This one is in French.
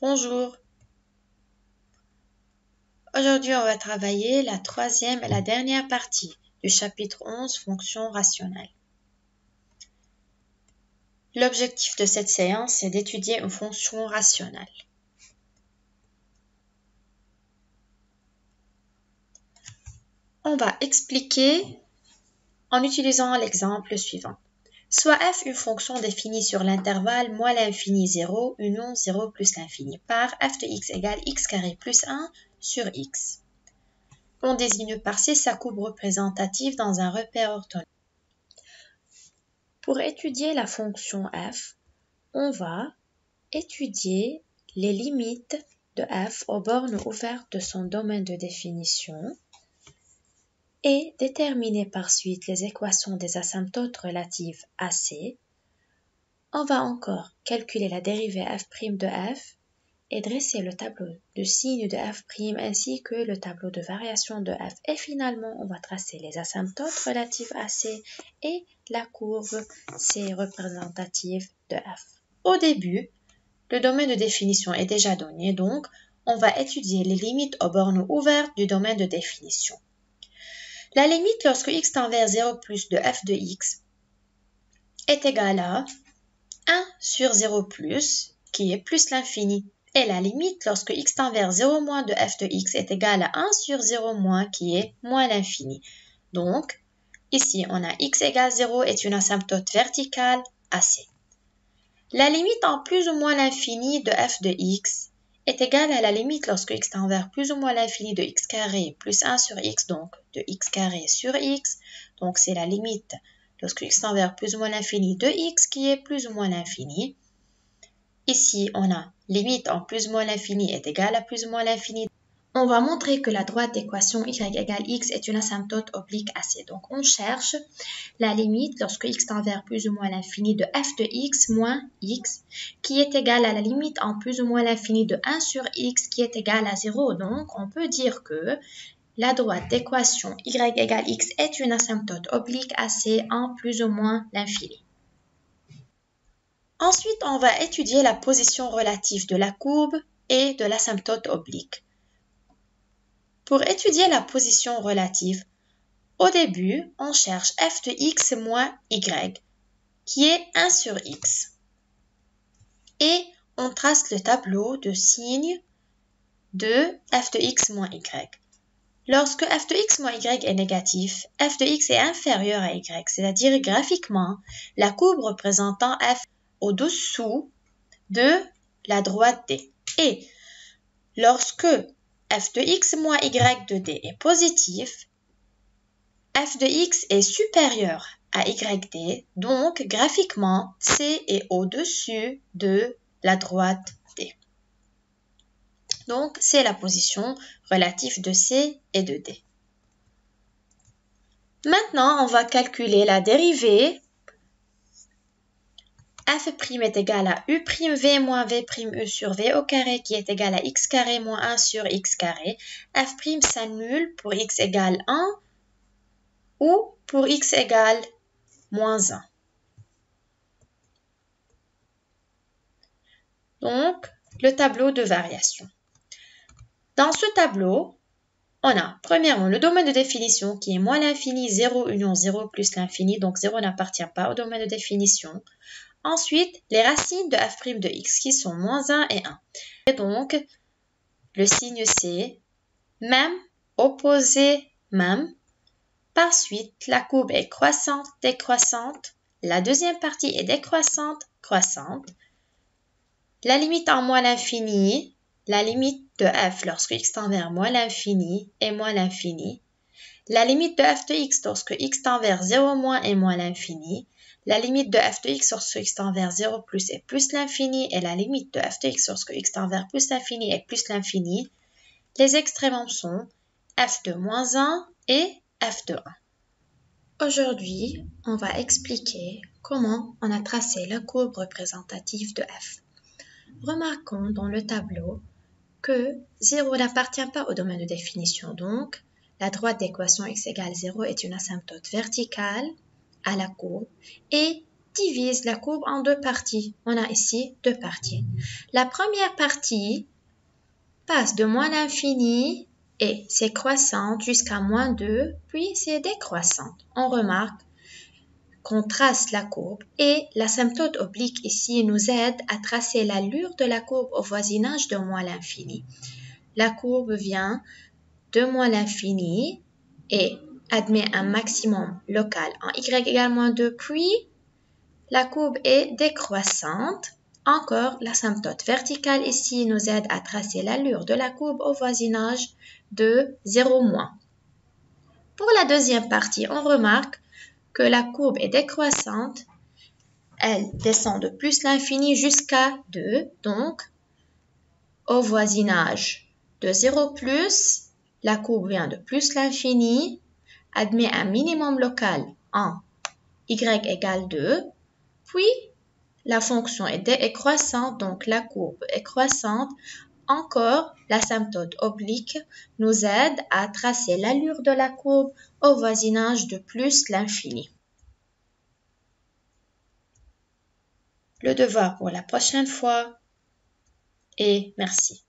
Bonjour. Aujourd'hui, on va travailler la troisième et la dernière partie du chapitre 11, fonctions rationnelles. L'objectif de cette séance est d'étudier une fonction rationnelle. On va expliquer en utilisant l'exemple suivant. Soit f une fonction définie sur l'intervalle moins l'infini 0, union 0 plus l'infini, par f de x égale x carré plus 1 sur x. On désigne par C sa courbe représentative dans un repère orthogonal. Pour étudier la fonction f, on va étudier les limites de f aux bornes ouvertes de son domaine de définition et déterminer par suite les équations des asymptotes relatives à C. On va encore calculer la dérivée f' de f et dresser le tableau de signes de f' ainsi que le tableau de variation de f. Et finalement, on va tracer les asymptotes relatives à C et la courbe C représentative de f. Au début, le domaine de définition est déjà donné, donc on va étudier les limites aux bornes ouvertes du domaine de définition. La limite lorsque x tend vers 0 plus de f de x est égale à 1 sur 0 plus, qui est plus l'infini. Et la limite lorsque x tend vers 0 moins de f de x est égale à 1 sur 0 moins, qui est moins l'infini. Donc, ici, on a x égale 0 est une asymptote verticale à C. La limite en plus ou moins l'infini de f de x est égale à la limite lorsque x tend vers plus ou moins l'infini de x carré plus 1 sur x, donc de x carré sur x. Donc, c'est la limite lorsque x tend vers plus ou moins l'infini de x qui est plus ou moins l'infini. Ici, on a limite en plus ou moins l'infini est égale à plus ou moins l'infini. On va montrer que la droite d'équation y égale x est une asymptote oblique à C. Donc, on cherche la limite lorsque x tend vers plus ou moins l'infini de f de x moins x, qui est égale à la limite en plus ou moins l'infini de 1 sur x, qui est égale à 0. Donc, on peut dire que la droite d'équation y égale x est une asymptote oblique à C en plus ou moins l'infini. Ensuite, on va étudier la position relative de la courbe et de l'asymptote oblique. Pour étudier la position relative, au début, on cherche f de x moins y, qui est 1 sur x. Et on trace le tableau de signes de f de x moins y. Lorsque f de x moins y est négatif, f de x est inférieur à y, c'est-à-dire graphiquement, la courbe représentant f au-dessous de la droite D. Et lorsque f de x moins y de D est positif, f de x est supérieur à yd, donc graphiquement, C est au-dessus de la droite D. Donc, c'est la position relative de C et de D. Maintenant, on va calculer la dérivée. F' est égal à u'v moins v'e sur v au carré qui est égal à x carré moins 1 sur x carré. F' s'annule pour x égale 1 ou pour x égale moins 1. Donc, le tableau de variation. Dans ce tableau, on a premièrement le domaine de définition qui est moins l'infini 0 union 0 plus l'infini, donc 0 n'appartient pas au domaine de définition. Ensuite, les racines de f' de x qui sont moins 1 et 1. Et donc, le signe C, même, opposé, même. Par suite, la courbe est croissante, décroissante. La deuxième partie est décroissante, croissante. La limite en moins l'infini, la limite de f lorsque x tend vers moins l'infini et moins l'infini. La limite de f de x lorsque x tend vers 0 moins et moins l'infini. La limite de f de x lorsque x tend vers 0 plus et plus l'infini et la limite de f de x lorsque x tend vers plus l'infini et plus l'infini. Les extrémums sont f de moins 1 et f de 1. Aujourd'hui, on va expliquer comment on a tracé la courbe représentative de f. Remarquons dans le tableau que 0 n'appartient pas au domaine de définition, donc la droite d'équation x égale 0 est une asymptote verticale à la courbe et divise la courbe en deux parties. On a ici deux parties. La première partie passe de moins l'infini et c'est croissante jusqu'à moins 2, puis c'est décroissante. On remarque qu'on trace la courbe et l'asymptote oblique ici nous aide à tracer l'allure de la courbe au voisinage de moins l'infini. La courbe vient de moins l'infini et admet un maximum local en y égale moins 2, puis la courbe est décroissante. Encore, l'asymptote verticale ici nous aide à tracer l'allure de la courbe au voisinage de 0-. Pour la deuxième partie, on remarque que la courbe est décroissante. Elle descend de plus l'infini jusqu'à 2, donc au voisinage de 0 plus, la courbe vient de plus l'infini, admet un minimum local en y égale 2, puis la fonction est croissante, donc la courbe est croissante. Encore, l'asymptote oblique nous aide à tracer l'allure de la courbe au voisinage de plus l'infini. Le devoir pour la prochaine fois et merci.